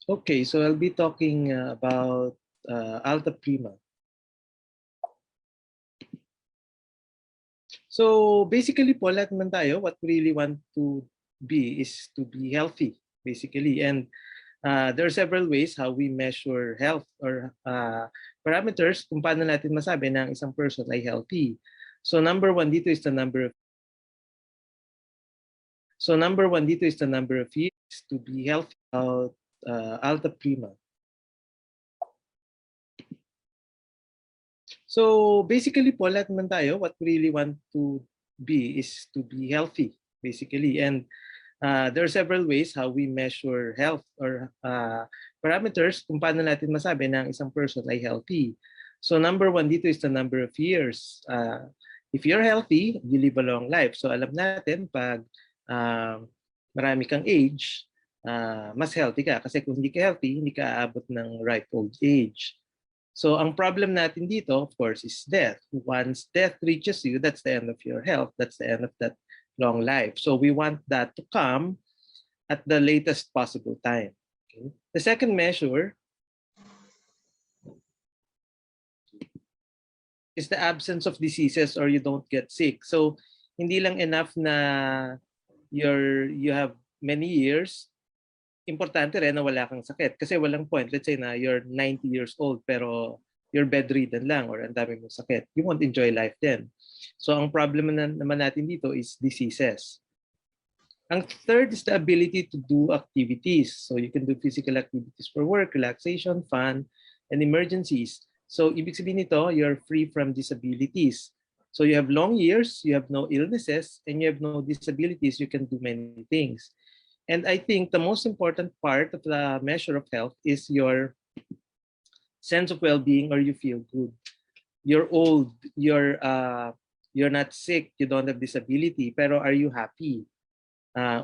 Okay, so I'll be talking about Altaprima. So basically po, lahat naman tayo, what we really want to be is to be healthy, basically. And there are several ways how we measure health or parameters kung paano natin masabi na ang isang person ay healthy. So number one dito is the number of years to be healthy about Altaprima. So basically po, lahat naman tayo, what we really want to be is to be healthy, basically. And there are several ways how we measure health or parameters kung paano natin masabi na ang isang person ay healthy. So number one dito is the number of years. If you're healthy, you live a long life. So alam natin pag marami kang age, mas healthy ka. Kasi kung hindi ka healthy, hindi ka aabot ng ripe old age. So ang problem natin dito, of course, is death. Once death reaches you, that's the end of your health. That's the end of that long life. So we want that to come at the latest possible time. Okay? The second measure is the absence of diseases or you don't get sick. So hindi lang enough na you have many years. Importante rin na wala kang sakit. Kasi walang point. Let's say na you're 90 years old pero you're bedridden lang or ang dami mong sakit. You won't enjoy life then. So ang problem naman natin dito is diseases. Ang third is the ability to do activities. So you can do physical activities for work, relaxation, fun, and emergencies. So ibig sabihin nito, you're free from disabilities. So you have long years, you have no illnesses, and you have no disabilities, you can do many things. And I think the most important part of the measure of health is your sense of well-being or you feel good. You're old, you're not sick, you don't have disability, pero are you happy?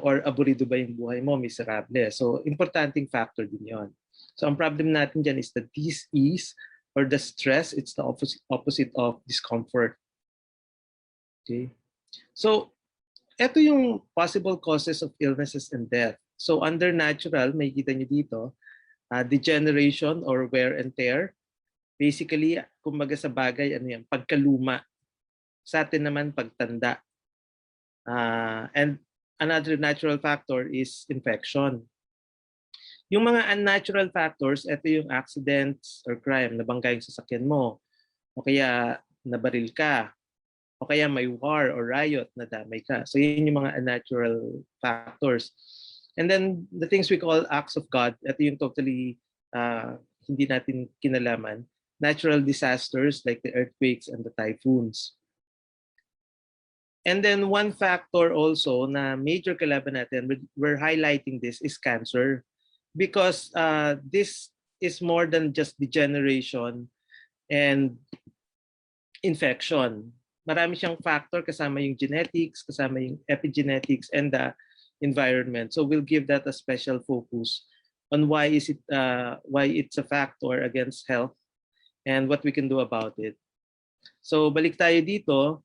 Or aburido ba yung buhay mo, miserable? So importanting factor din yon. So ang problem natin dyan is the dis-ease or the stress, it's the opposite of discomfort. Okay? So ito yung possible causes of illnesses and death. So under natural, may kita nyo dito, degeneration or wear and tear. Basically, kumbaga sa bagay, ano yan, pagkaluma. Sa atin naman, pagtanda. And another natural factor is infection. Yung mga unnatural factors, ito yung accidents or crime, nabangga yung sasakyan mo, o kaya nabaril ka, o kaya may war or riot na damay ka. So yun yung mga unnatural factors. And then the things we call acts of God, ito yung totally hindi natin kinalaman. Natural disasters like the earthquakes and the typhoons. And then one factor also na major kalaban natin, we're highlighting this, is cancer. Because this is more than just degeneration and infection. Marami siyang factor, kasama yung genetics, kasama yung epigenetics, and the environment. So we'll give that a special focus on why it's a factor against health and what we can do about it. So balik tayo dito.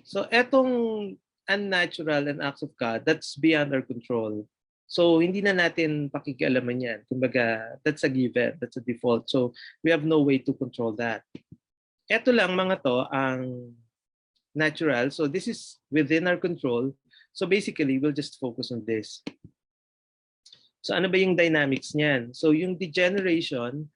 So etong unnatural and acts of God, that's beyond our control. So hindi na natin pakikialaman yan. Kumbaga, that's a given, that's a default. So we have no way to control that. Ito lang mga to ang natural. So this is within our control. So basically, we'll just focus on this. So ano ba yung dynamics niyan? So yung degeneration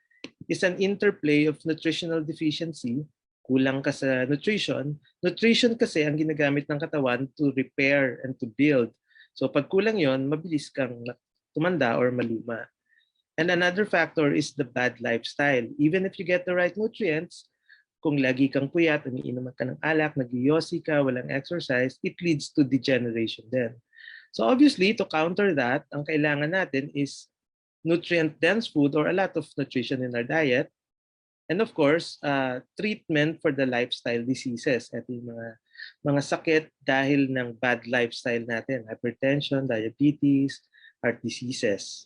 is an interplay of nutritional deficiency. Kulang ka sa nutrition. Nutrition kasi ang ginagamit ng katawan to repair and to build. So pag kulang yon, mabilis kang tumanda or maluma. And another factor is the bad lifestyle. Even if you get the right nutrients, kung lagi kang puyat, umiinom ka ng alak, nag-yosi ka, walang exercise, it leads to degeneration then. So obviously, to counter that, ang kailangan natin is nutrient-dense food or a lot of nutrition in our diet. And of course, treatment for the lifestyle diseases. Ito yung mga sakit dahil ng bad lifestyle natin. Hypertension, diabetes, heart diseases.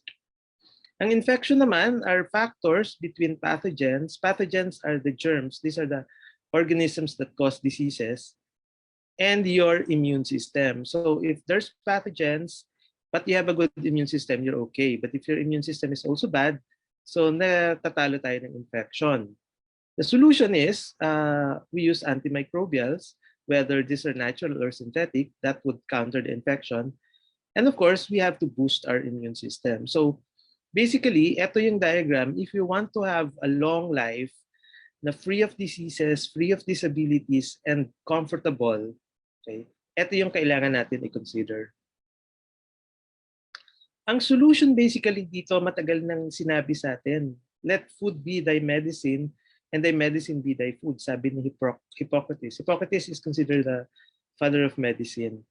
Ang infection naman are factors between pathogens. Pathogens are the germs. These are the organisms that cause diseases. And your immune system. So if there's pathogens but you have a good immune system, you're okay. But if your immune system is also bad, so natatalo tayo ng infection. The solution is we use antimicrobials, whether these are natural or synthetic, that would counter the infection. And of course, we have to boost our immune system. So basically, ito yung diagram. If you want to have a long life na free of diseases, free of disabilities, and comfortable, okay, ito yung kailangan natin i-consider. Ang solution basically dito, matagal nang sinabi sa atin, let food be thy medicine and thy medicine be thy food, sabi ni Hippocrates. Hippocrates is considered the father of medicine.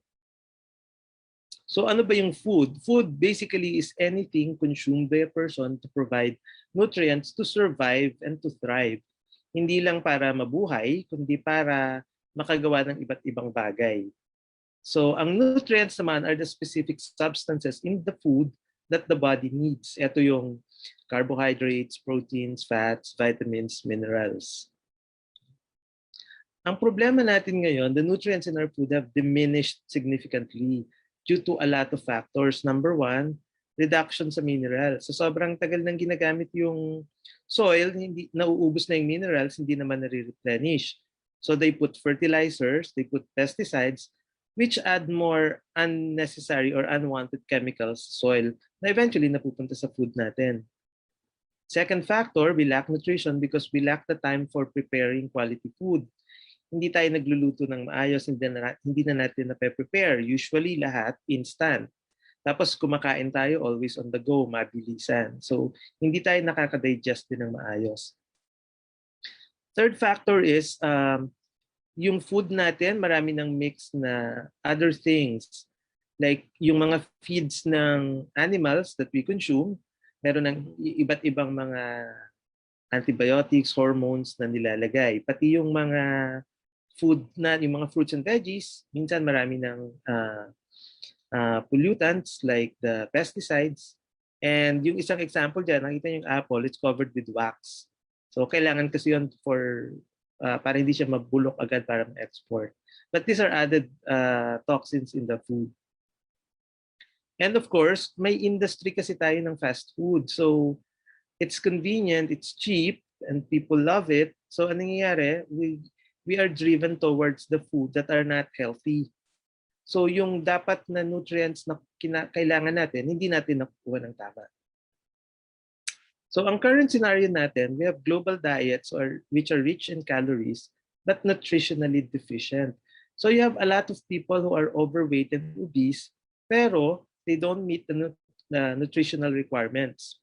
So ano ba yung food? Food basically is anything consumed by a person to provide nutrients to survive and to thrive. Hindi lang para mabuhay, kundi para makagawa ng iba't ibang bagay. So ang nutrients naman are the specific substances in the food that the body needs. Ito yung carbohydrates, proteins, fats, vitamins, minerals. Ang problema natin ngayon, the nutrients in our food have diminished significantly due to a lot of factors. Number one, reduction sa minerals. So sobrang tagal nang ginagamit yung soil, hindi nauubos na yung minerals, hindi naman nare-replenish. So they put fertilizers, they put pesticides, which add more unnecessary or unwanted chemicals sa soil na eventually napupunta sa food natin. Second factor, we lack nutrition because we lack the time for preparing quality food. Hindi tayo nagluluto ng maayos, hindi na natin na-prepare. Usually lahat instant. Tapos kumakain tayo always on the go, mabilisan. So hindi tayo nakaka-digest din ng maayos. Third factor is yung food natin, marami ng mix na other things. Like yung mga feeds ng animals that we consume, meron ng iba't ibang mga antibiotics, hormones na nilalagay. Pati yung mga food na, yung mga fruits and veggies, minsan marami ng pollutants like the pesticides. And yung isang example dyan, nakita yung apple, it's covered with wax. So kailangan kasi yun for para hindi siya mabulok agad para ma-export. But these are added toxins in the food. And of course, may industry kasi tayo ng fast food. So it's convenient, it's cheap, and people love it. So anong nangyayari? We are driven towards the food that are not healthy. So yung dapat na nutrients na kailangan natin, hindi natin nakukuha ng tama. So ang current scenario natin, we have global diets which are rich in calories but nutritionally deficient. So you have a lot of people who are overweight and obese, pero they don't meet the nutritional requirements.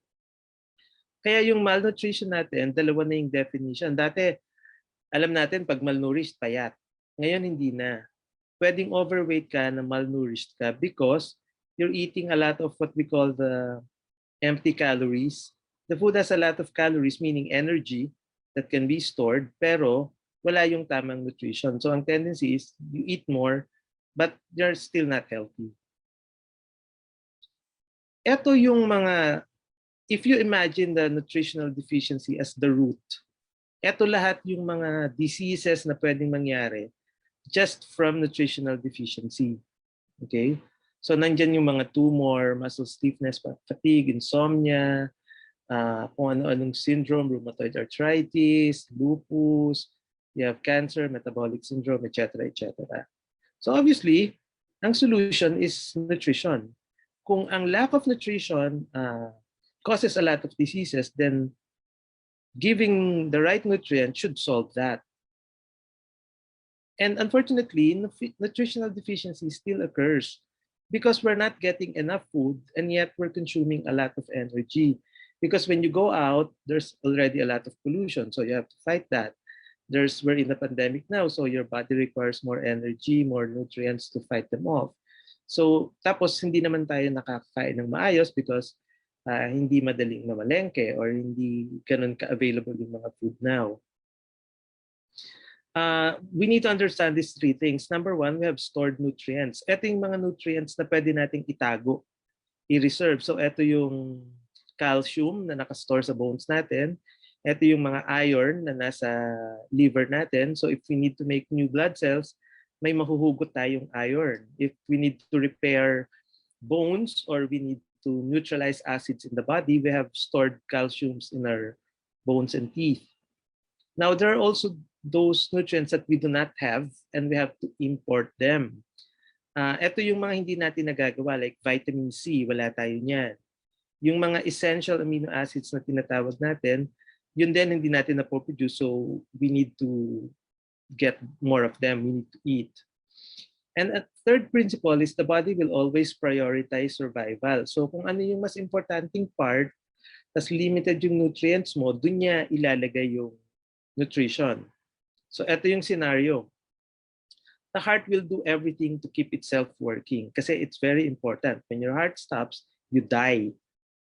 Kaya yung malnutrition natin, dalawa na yung definition. Dati, alam natin pag malnourished, payat. Ngayon, hindi na. Pwedeng overweight ka na malnourished ka because you're eating a lot of what we call the empty calories. The food has a lot of calories, meaning energy that can be stored, pero wala yung tamang nutrition. So ang tendency is you eat more, but you're still not healthy. Ito yung mga, if you imagine the nutritional deficiency as the root, ito lahat yung mga diseases na pwedeng mangyari just from nutritional deficiency. Okay? So nandyan yung mga tumor, muscle stiffness, fatigue, insomnia, kung ano-anong syndrome, rheumatoid arthritis, lupus, you have cancer, metabolic syndrome, etc., etc. So obviously, ang solution is nutrition. Kung ang lack of nutrition causes a lot of diseases, then giving the right nutrient should solve that. And unfortunately, nutritional deficiency still occurs because we're not getting enough food and yet we're consuming a lot of energy. Because when you go out, there's already a lot of pollution, so you have to fight that. We're in the pandemic now, so your body requires more energy, more nutrients to fight them off. So tapos hindi naman tayo nakakain ng maayos because hindi madaling mamalengke or hindi ganun ka-available yung mga food now. We need to understand these three things. Number one, we have stored nutrients. Ito yung mga nutrients na pwede nating itago, i-reserve. So ito yung calcium na nakastore sa bones natin. Ito yung mga iron na nasa liver natin. So if we need to make new blood cells, may mahuhugot tayong iron. If we need to repair bones or we need to neutralize acids in the body, we have stored calciums in our bones and teeth. Now, there are also those nutrients that we do not have and we have to import them. Ito yung mga hindi natin nagagawa like vitamin C, wala tayo niyan. Yung mga essential amino acids na tinatawag natin, yun din hindi natin na-produce, so we need to get more of them, we need to eat. And a third principle is the body will always prioritize survival. So kung ano yung mas importanteng part, tas limited yung nutrients mo, dun niya ilalagay yung nutrition. So ito yung scenario. The heart will do everything to keep itself working kasi it's very important. When your heart stops, you die.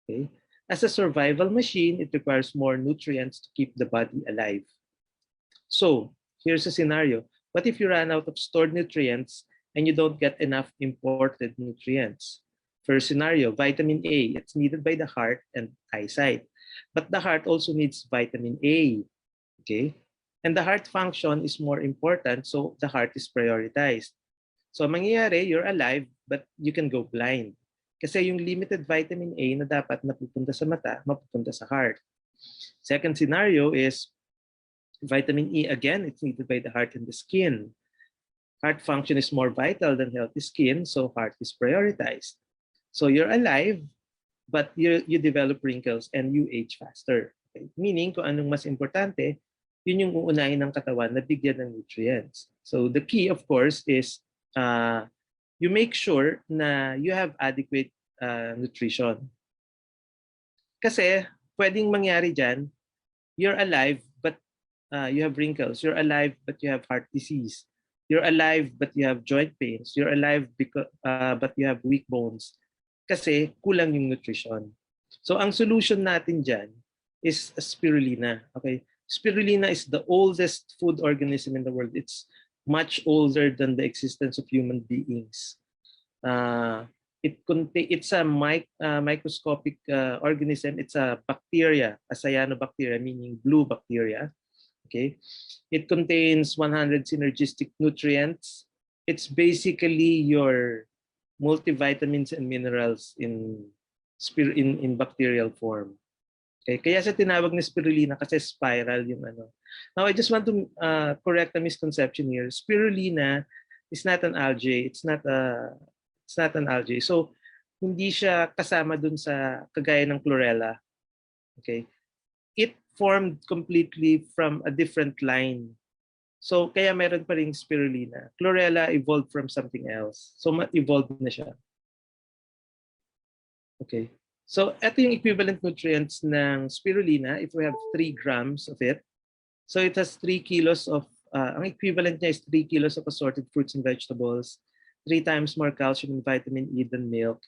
Okay? As a survival machine, it requires more nutrients to keep the body alive. So here's a scenario. What if you run out of stored nutrients and you don't get enough imported nutrients? First scenario, vitamin A. It's needed by the heart and eyesight. But the heart also needs vitamin A. Okay? And the heart function is more important, so the heart is prioritized. So mangyayari, you're alive, but you can go blind. Kasi yung limited vitamin A na dapat napupunta sa mata, mapupunta sa heart. Second scenario is vitamin E, again, it's needed by the heart and the skin. Heart function is more vital than healthy skin, so heart is prioritized. So you're alive, but you develop wrinkles and you age faster. Okay? Meaning, kung anong mas importante, yun yung uunahin ng katawan na bigyan ng nutrients. So the key, of course, is you make sure na you have adequate nutrition. Kasi pwedeng mangyari dyan, you're alive, but you have wrinkles. You're alive, but you have heart disease. You're alive, but you have joint pains. You're alive, but you have weak bones. Kasi kulang yung nutrition. So ang solution natin dyan is spirulina. Okay? Spirulina is the oldest food organism in the world. It's much older than the existence of human beings. It's a microscopic organism. It's a bacteria, a cyanobacteria, meaning blue bacteria. Okay, it contains 100 synergistic nutrients. It's basically your multivitamins and minerals in bacterial form. Okay, kaya sa tinawag na spirulina kasi spiral yung ano. Now I just want to correct a misconception here. Spirulina is not an algae. It's not an algae. So hindi siya kasama dun sa kagaya ng chlorella. Okay, it formed completely from a different line. So kaya meron pa ring spirulina. Chlorella evolved from something else. So evolved na siya. Okay. So ito yung equivalent nutrients ng spirulina if we have 3 grams of it. So it has 3 kilos of, ang equivalent niya is 3 kilos of assorted fruits and vegetables, 3 times more calcium and vitamin E than milk,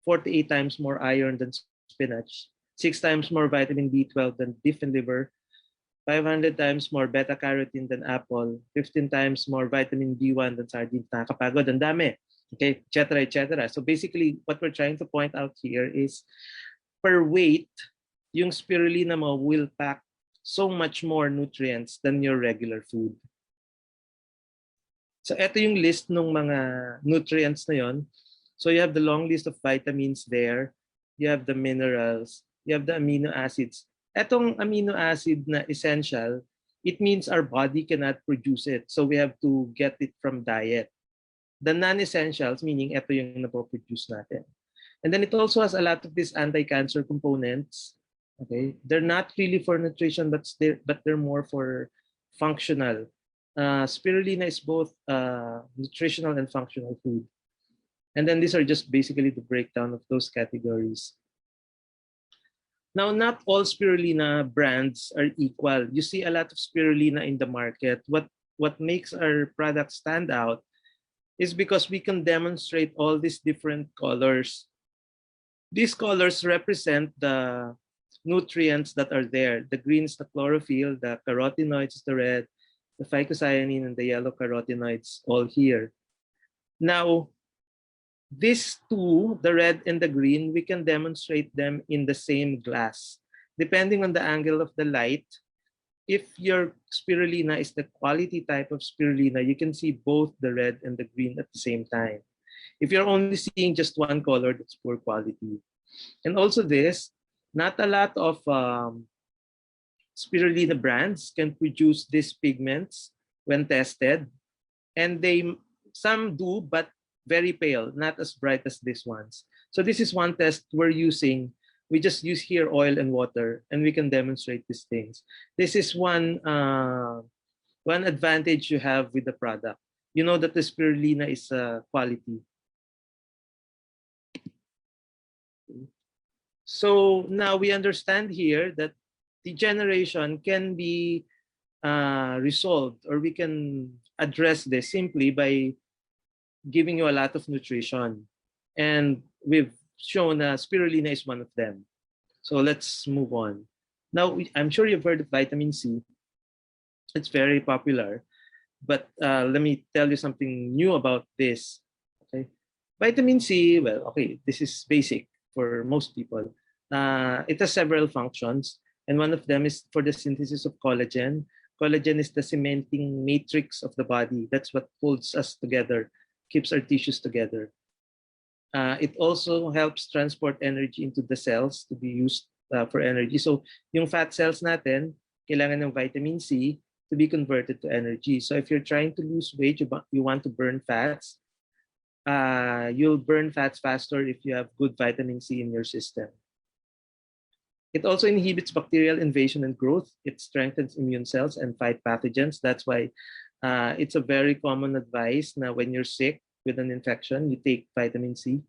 48 times more iron than spinach, 6 times more vitamin B12 than beef and liver, 500 times more beta-carotene than apple, 15 times more vitamin B1 than sardines. Nakakapagod, ang dami. Okay, etc., etc. So basically, what we're trying to point out here is per weight, yung spirulina mo will pack so much more nutrients than your regular food. So ito yung list ng mga nutrients na yon. So you have the long list of vitamins there. You have the minerals. You have the amino acids. Etong amino acid na essential, it means our body cannot produce it. So we have to get it from diet. The non-essentials, meaning ito yung napoproduce natin. And then it also has a lot of these anti-cancer components. Okay, they're not really for nutrition, but they're more for functional. Spirulina is both nutritional and functional food. And then these are just basically the breakdown of those categories. Now, not all spirulina brands are equal. You see a lot of spirulina in the market. What makes our product stand out is because we can demonstrate all these different colors. These colors represent the nutrients that are there. The green is the chlorophyll, the carotenoids is the red, the phycocyanin and the yellow carotenoids all here. Now, these two, the red and the green, we can demonstrate them in the same glass. Depending on the angle of the light, if your spirulina is the quality type of spirulina, you can see both the red and the green at the same time. If you're only seeing just one color, that's poor quality. And also this, not a lot of spirulina brands can produce these pigments when tested. And some do, but very pale, not as bright as these ones. So this is one test we're using. We just use here oil and water, and we can demonstrate these things. This is one advantage you have with the product. You know that the spirulina is quality. So now we understand here that degeneration can be resolved, or we can address this simply by giving you a lot of nutrition. And we've shown spirulina is one of them. So let's move on. Now, I'm sure you've heard of vitamin C. It's very popular. But let me tell you something new about this. Okay, vitamin C, well, okay, this is basic for most people. It has several functions, and one of them is for the synthesis of collagen. Collagen is the cementing matrix of the body. That's what holds us together, keeps our tissues together. It also helps transport energy into the cells to be used for energy. So yung fat cells natin, kailangan ng vitamin C to be converted to energy. So if you're trying to lose weight, you want to burn fats, you'll burn fats faster if you have good vitamin C in your system. It also inhibits bacterial invasion and growth. It strengthens immune cells and fight pathogens. That's why it's a very common advice now when you're sick with an infection, you take vitamin C.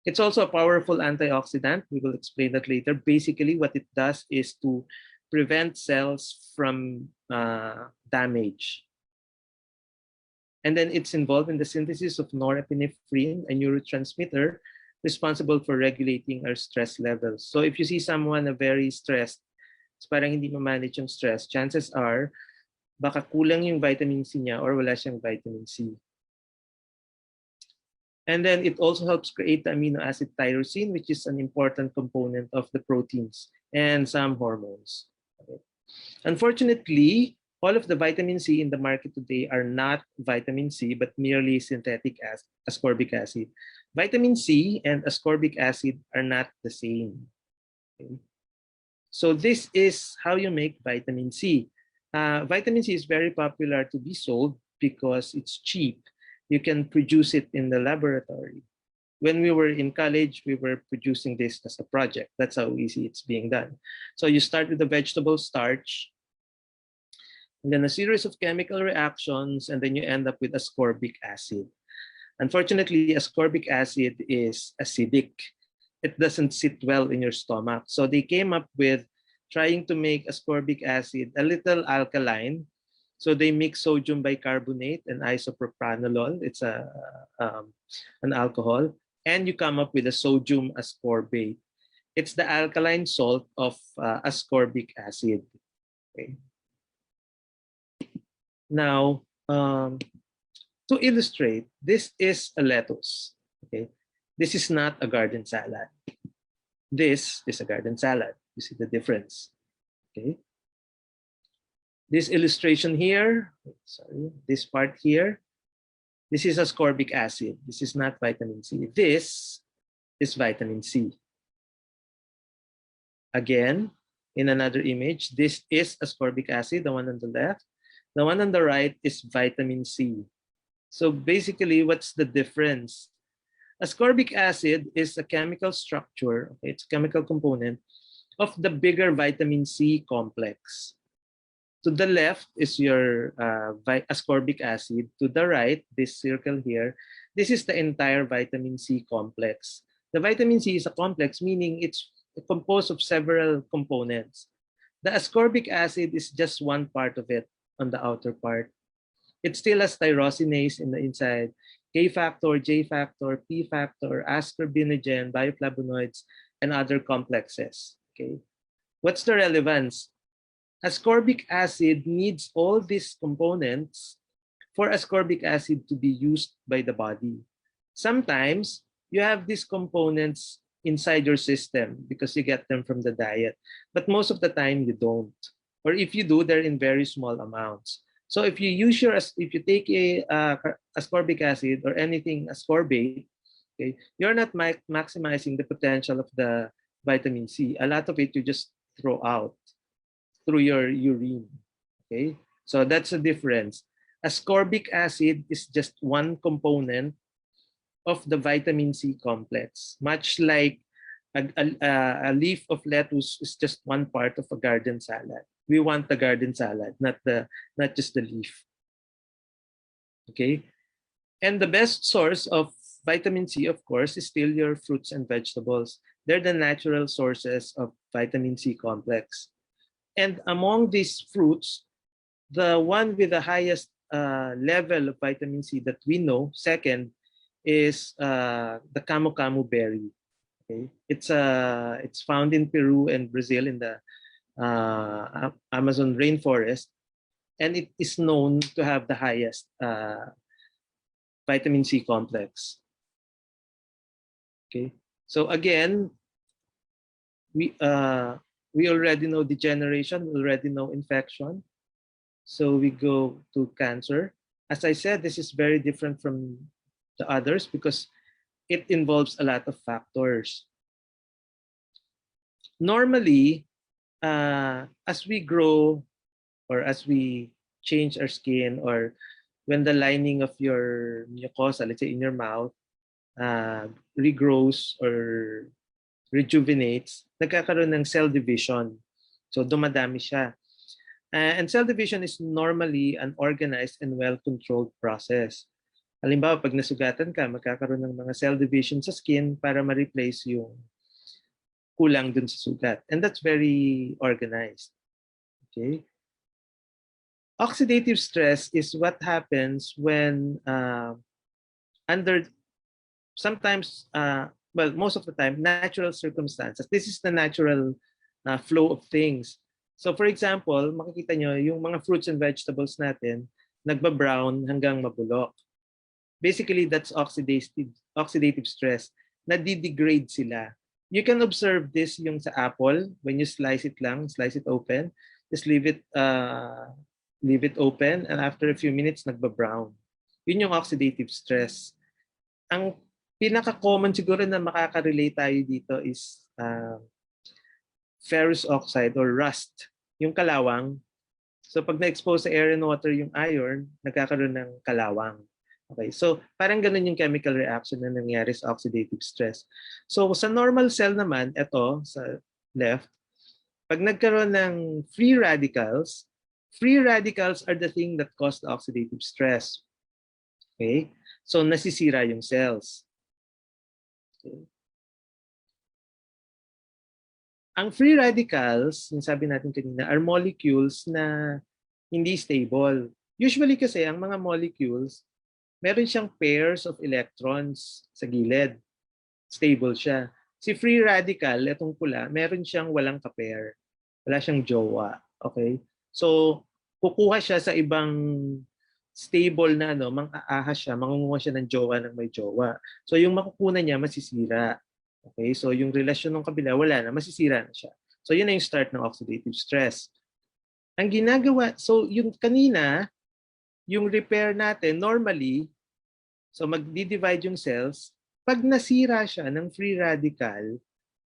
It's also a powerful antioxidant. We will explain that later. Basically, what it does is to prevent cells from damage. And then it's involved in the synthesis of norepinephrine, a neurotransmitter responsible for regulating our stress levels. So if you see someone very stressed, it's parang hindi ma-manage yung stress, chances are baka kulang yung vitamin C niya or wala siyang vitamin C. And then it also helps create the amino acid tyrosine, which is an important component of the proteins and some hormones. Okay. Unfortunately, all of the vitamin C in the market today are not vitamin C, but merely synthetic ascorbic acid. Vitamin C and ascorbic acid are not the same. Okay. So this is how you make vitamin C. Vitamin C is very popular to be sold because it's cheap. You can produce it in the laboratory. When we were in college, we were producing this as a project. That's how easy it's being done. So you start with the vegetable starch, and then a series of chemical reactions, and then you end up with ascorbic acid. Unfortunately, ascorbic acid is acidic. It doesn't sit well in your stomach. So they came up with trying to make ascorbic acid a little alkaline. So they mix sodium bicarbonate and isopropranolol. It's an alcohol. And you come up with a sodium ascorbate. It's the alkaline salt of ascorbic acid. Okay. Now, to illustrate, this is a lettuce. Okay, this is not a garden salad. This is a garden salad. You see the difference. Okay. This illustration here, sorry, this part here, this is ascorbic acid. This is not vitamin C. This is vitamin C. Again, in another image, this is ascorbic acid, the one on the left. The one on the right is vitamin C. So basically, what's the difference? Ascorbic acid is a chemical structure, okay, it's a chemical component of the bigger vitamin C complex. To the left is your ascorbic acid. To the right, this circle here, this is the entire vitamin C complex. The vitamin C is a complex, meaning it's composed of several components. The ascorbic acid is just one part of it on the outer part. It still has tyrosinase in the inside, K factor, J factor, P factor, ascorbinogen, bioflavonoids, and other complexes. Okay, what's the relevance? Ascorbic acid needs all these components for ascorbic acid to be used by the body. Sometimes you have these components inside your system because you get them from the diet, but most of the time you don't. Or if you do, they're in very small amounts. So if you take a ascorbic acid or anything ascorbate, okay, you're not maximizing the potential of the vitamin C. A lot of it you just throw out through your urine. Okay, so that's the difference. Ascorbic acid is just one component of the vitamin C complex, much like a leaf of lettuce is just one part of a garden salad. We want the garden salad, not just the leaf. Okay, and the best source of vitamin C, of course, is still your fruits and vegetables. They're the natural sources of vitamin C complex. And among these fruits, the one with the highest level of vitamin C that we know, second, is the camu camu berry. Okay, it's found in Peru and Brazil in the Amazon rainforest, and it is known to have the highest vitamin C complex. Okay, so again, we already know degeneration, we already know infection. So we go to cancer. As I said, this is very different from the others because it involves a lot of factors. Normally, as we grow or as we change our skin, or when the lining of your mucosa, let's say in your mouth, regrows or rejuvenates, nagkakaroon ng cell division. So dumadami siya. And cell division is normally an organized and well-controlled process. Halimbawa, pag nasugatan ka, magkakaroon ng mga cell division sa skin para ma-replace yung kulang dun sa sugat. And that's very organized. Okay? Oxidative stress is what happens when under sometimes, well, most of the time, natural circumstances. This is the natural flow of things. So for example, makikita nyo yung mga fruits and vegetables natin, nagba-brown hanggang mabulok. Basically, that's oxidative stress. Nadidegrade sila. You can observe this yung sa apple. When you slice it open, just leave it open, and after a few minutes, nagba-brown. Yun yung oxidative stress. Ang pinaka-common siguro na makaka-relate tayo dito is ferrous oxide or rust, yung kalawang. So pag na-expose sa air and water yung iron, nagkakaroon ng kalawang. Okay, so parang ganun yung chemical reaction na nangyari sa oxidative stress. So sa normal cell naman, ito sa left, pag nagkaroon ng free radicals are the thing that cause the oxidative stress. Okay, so nasisira yung cells. Okay. Ang free radicals, yung sabi natin kanina, are molecules na hindi stable. Usually kasi ang mga molecules, meron siyang pairs of electrons sa gilid. Stable siya. Si free radical, itong pula, meron siyang walang ka-pair. Wala siyang jowa. Okay? So, kukuha siya sa ibang stable na mang-aahas siya, mangunguha siya ng jowa ng may jowa. So, yung makukuha niya, masisira. Okay, so yung relasyon ng kabila, wala na, masisira na siya. So yun na yung start ng oxidative stress. Ang ginagawa, so yung kanina, yung repair natin, normally, so magdi-divide yung cells, pag nasira siya ng free radical,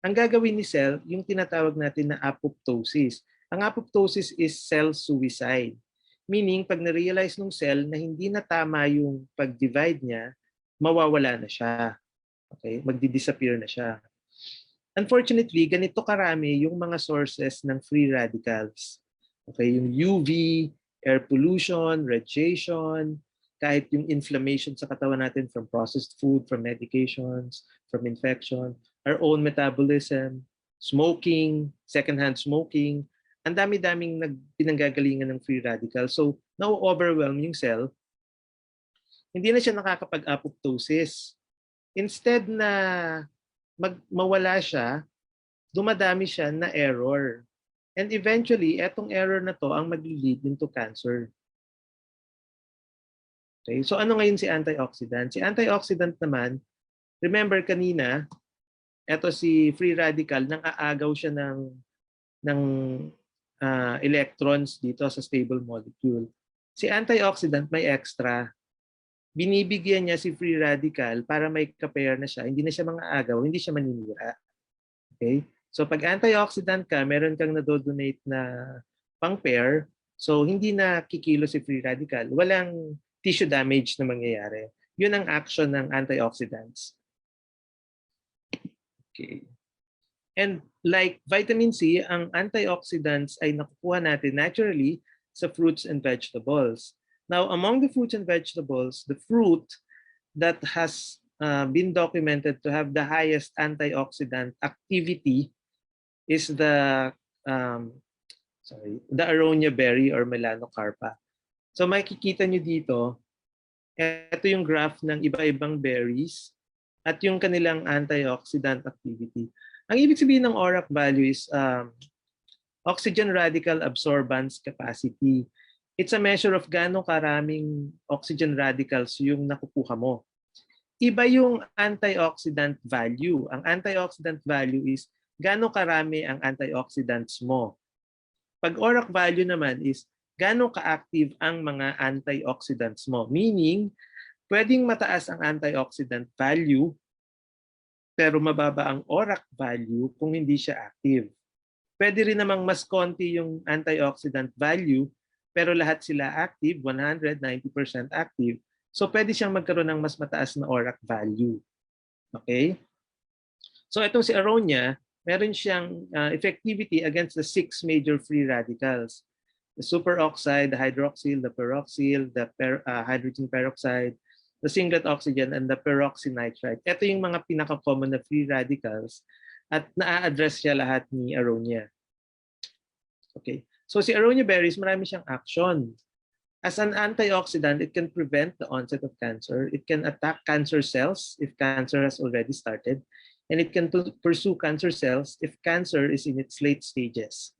ang gagawin ni cell, yung tinatawag natin na apoptosis. Ang apoptosis is cell suicide. Meaning, pag na-realize ng cell na hindi na tama yung pag-divide niya, mawawala na siya. Okay, magdi-disappear na siya. Unfortunately, ganito karami yung mga sources ng free radicals. Okay, yung UV, air pollution, radiation, kahit yung inflammation sa katawan natin from processed food, from medications, from infection, our own metabolism, smoking, secondhand smoking, ang dami-daming pinanggagalingan ng free radicals. So, na-overwhelm yung cell, hindi na siya nakakapag-apoptosis. Instead na mawala siya, dumadami siya na error. And eventually, etong error na to ang mag-lead into cancer. Okay? So ano ngayon si antioxidant? Si antioxidant naman, remember kanina, eto si free radical, nang aagaw siya ng electrons dito sa stable molecule. Si antioxidant may extra. Binibigyan niya si free radical para may ka-pair na siya. Hindi na siya mga agaw, hindi siya maninira. Okay? So pag antioxidant ka, meron kang nadodonate na pang-pair, so hindi na kikilo si free radical. Walang tissue damage na mangyayari. Yun ang action ng antioxidants. Okay. And like vitamin C, ang antioxidants ay nakukuha natin naturally sa fruits and vegetables. Now, among the fruits and vegetables, the fruit that has been documented to have the highest antioxidant activity is the aronia berry or melanocarpa. So makikita nyo dito, ito yung graph ng iba-ibang berries at yung kanilang antioxidant activity. Ang ibig sabihin ng ORAC value is oxygen radical absorbance capacity. It's a measure of gaano karaming oxygen radicals yung nakukuha mo. Iba yung antioxidant value. Ang antioxidant value is gaano karami ang antioxidants mo. Pag ORAC value naman is gaano ka-active ang mga antioxidants mo. Meaning, pwedeng mataas ang antioxidant value pero mababa ang ORAC value kung hindi siya active. Pwede rin namang mas konti yung antioxidant value pero lahat sila active, 100, 90% active. So pwede siyang magkaroon ng mas mataas na ORAC value. Okay? So itong si aronia, meron siyang effectivity against the 6 major free radicals. The superoxide, the hydroxyl, the peroxyl, the hydrogen peroxide, the singlet oxygen, and the peroxynitrite. Ito yung mga pinaka-common na free radicals at na-address siya lahat ni aronia. Okay. So si aronia berries, marami siyang action. As an antioxidant, it can prevent the onset of cancer. It can attack cancer cells if cancer has already started. And it can pursue cancer cells if cancer is in its late stages.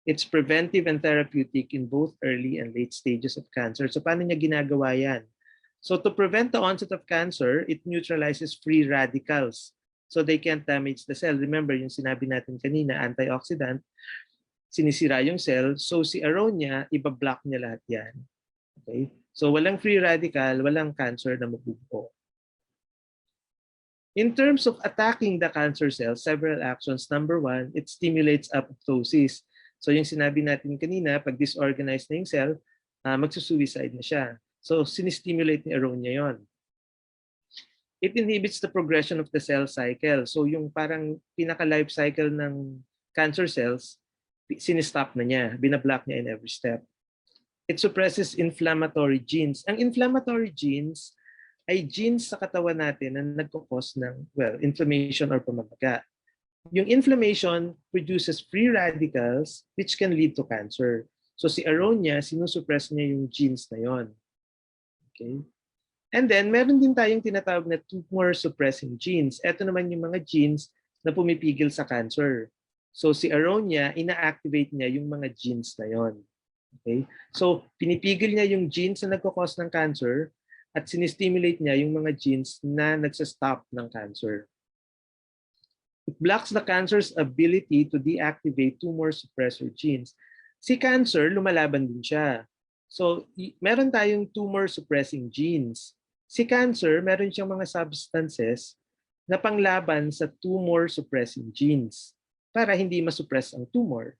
It's preventive and therapeutic in both early and late stages of cancer. So paano niya ginagawa yan? So to prevent the onset of cancer, it neutralizes free radicals. So they can't damage the cell. Remember yung sinabi natin kanina, antioxidant, sinisira yung cell. So si aronia, ibablock niya lahat yan. Okay? So walang free radical, walang cancer na mabubuo. In terms of attacking the cancer cells, several actions. Number 1, it stimulates apoptosis. So yung sinabi natin kanina, pag disorganized na yung cell, magsusuicide na siya. So sinistimulate ni aronia yon. It inhibits the progression of the cell cycle. So yung parang pinaka-life cycle ng cancer cells, sinistop na niya, binablock niya in every step. It suppresses inflammatory genes. Ang inflammatory genes ay genes sa katawan natin na nagkukos ng, inflammation or pamamaga. Yung inflammation produces free radicals which can lead to cancer. So si aronia, sinusuppress niya yung genes na yon. Okay? And then, meron din tayong tinatawag na tumor suppressing genes. Ito naman yung mga genes na pumipigil sa cancer. So si aronia, ina-activate niya yung mga genes na yon. Okay? So pinipigil niya yung genes na nagkakos ng cancer at sinistimulate niya yung mga genes na nagsa-stop ng cancer. It blocks the cancer's ability to deactivate tumor suppressor genes. Si cancer, lumalaban din siya. So meron tayong tumor suppressing genes. Si cancer, meron siyang mga substances na panglaban sa tumor suppressing genes para hindi masuppress ang tumor.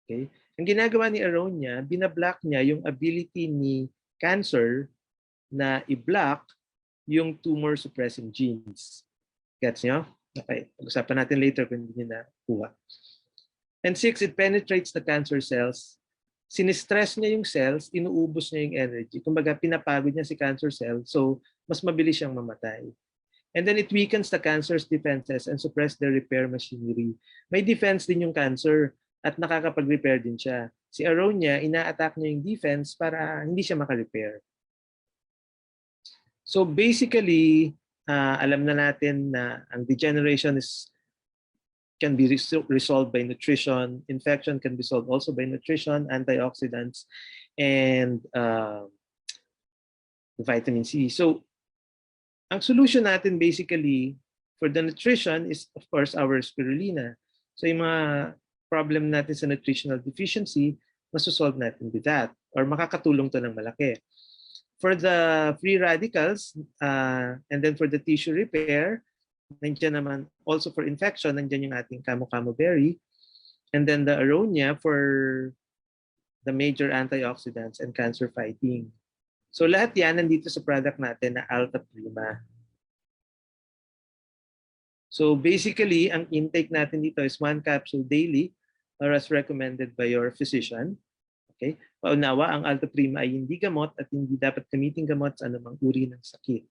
Okay? Ang ginagawa ni aronia, binablock niya yung ability ni cancer na i-block yung tumor suppressing genes. Gets nyo? Okay. Pag-usapan natin later kung hindi nyo nakuha. And 6, it penetrates the cancer cells. Sinistress niya yung cells, inuubos niya yung energy. Kumbaga, pinapagod niya si cancer cell, so mas mabilis siyang mamatay. And then it weakens the cancer's defenses and suppress their repair machinery. May defense din yung cancer at nakakapag-repair din siya. Si aronia, ina-attack niya yung defense para hindi siya maka-repair. So basically, alam na natin na ang degeneration can be resolved by nutrition. Infection can be solved also by nutrition, antioxidants, and vitamin C. So ang solution natin basically for the nutrition is of course our spirulina. So yung mga problem natin sa nutritional deficiency, masosolve natin with that or makakatulong to ng malaki. For the free radicals, and then for the tissue repair, nandiyan naman also for infection, nandiyan yung ating camu-camu berry. And then the aronia for the major antioxidants and cancer fighting. So lahat yan nandito sa product natin na Altaprima. So basically, ang intake natin dito is 1 capsule daily or as recommended by your physician. Okay? Paunawa, ang Altaprima ay hindi gamot at hindi dapat gamitin gamot sa anumang uri ng sakit.